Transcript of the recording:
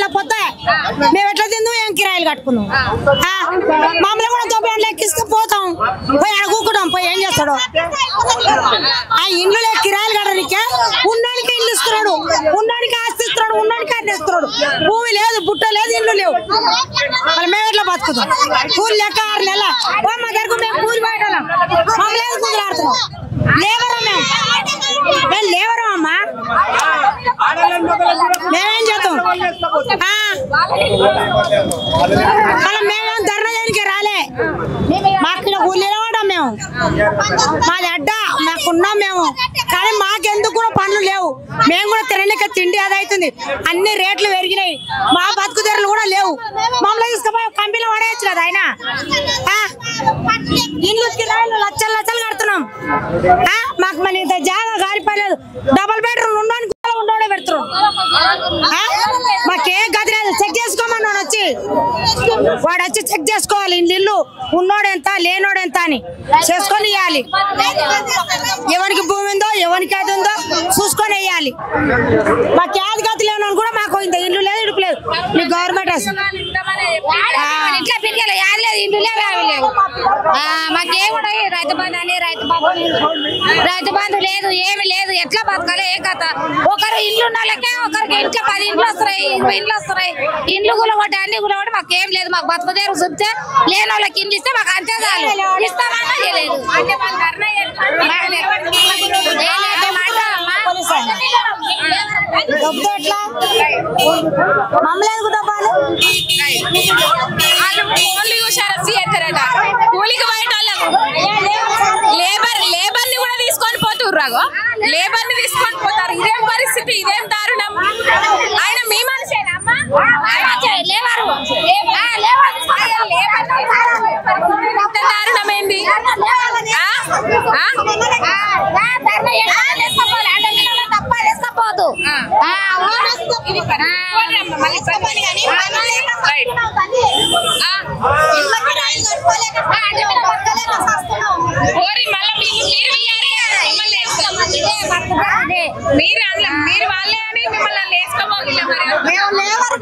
లేకపోతే మేము ఎట్లా తిందాం ఏం కిరాయిలు కట్టుకున్నాం మమ్మల్ని కూడా దొబ్బలు ఎక్కిస్తే పోతాం పోయి అడుగుకుంటాం పోయి ఏం చేస్తాడు ఆ ఇండ్లు కిరాయిలు కట్టడానికే ఉన్నానికి ఇల్లు ఇస్తున్నాడు ఉన్నానికి ఆస్తి ఇస్తున్నాడు ఉన్నానికి అన్ని ఇస్తున్నాడు భూమి లేదు బుట్ట లేదు ఇల్లు లేవు మరి మేము ఎట్లా బతుకుతాం కూలి లెక్క 6 నెలల మా దగ్గరకు మేము కూలి పెట్టాం మమ్మల్ని కుదిరాడుతున్నాం లేవరా మేము లేవరా అమ్మా మేమేం చేస్తాం అలా మేమేం ధర్నా చేయడానికి రాలే మాకు ఇక్కడ కూలి నిలబడ్డాం మేము మాది అడ్డ మాకున్నాం మేము కానీ మాకెందుకు కూడా పనులు లేవు మేము కూడా తినలేక తిండి అది అవుతుంది అన్ని రేట్లు పెరిగినాయి మా బతుకు ధరలు కూడా లేవు మమ్మల్ని తీసుకుపోయి కంపెనీలో పడేయచ్చు కదా ఆయన ఇల్లు కిరాయిలు లక్షలు లక్షలు కడుతున్నాం మాకు మన ఇంత జాగా గారిపోలేదు డబుల్ బెడ్రూమ్ ఉండడానికి ఉండడే పెడుతున్నాం మాకే గది లేదు చెక్ చేసుకోమని వాడు వచ్చి చెక్ చేసుకోవాలి ఇల్లు ఉన్నోడెంత లేనోడెంత అని చేసుకొని ఇవ్వాలి ఎవరికి భూమి ఉందో ఎవరికి అది ఉందో చూసుకొని వేయాలి మాకు యాది గతి లేని కూడా మాకు ఇంత ఇల్లు లేదు ఇడుపు లేదు మీ గవర్నమెంట్ ఇట్లా పిల్లలు యాది లేదు ఇల్లు లేవు అవి లేవు మాకే కూడా రైతు బంధు అని రైతు బంధు లేదు ఏమి లేదు ఎట్లా బతకాలి ఏ కథ ఒకరు ఇల్లు ఉన్న వాళ్ళకే ఒకరికి ఇంట్లో 10 ఇండ్లు వస్తున్నాయి 20 ఇండ్లు వస్తున్నాయి ఇండ్లు కూడా ఒకటి అన్ని కూడా మాకేం లేదు మాకు బతుకు దగ్గర చూస్తే లేని వాళ్ళకి ఇండ్లు ఇస్తే మాకు అంతే చాలు ఇస్తామన్నా లేదు మమ్మల్ని దబ్బాలి కూలికి బయట లేబర్ ని కూడా తీసుకొని పోతుర్రాగో లేబర్ ని తీసుకొని పోతారు ఇదేం పరిస్థితి ఇదేం దారుణం ఆయన మీ మనిషేనా అమ్మా దారుణం ఏంది తప్పదు మీరు వాళ్ళే అని మిమ్మల్ని వేసుకోబోగిలే మరి వాళ్ళు లేబర్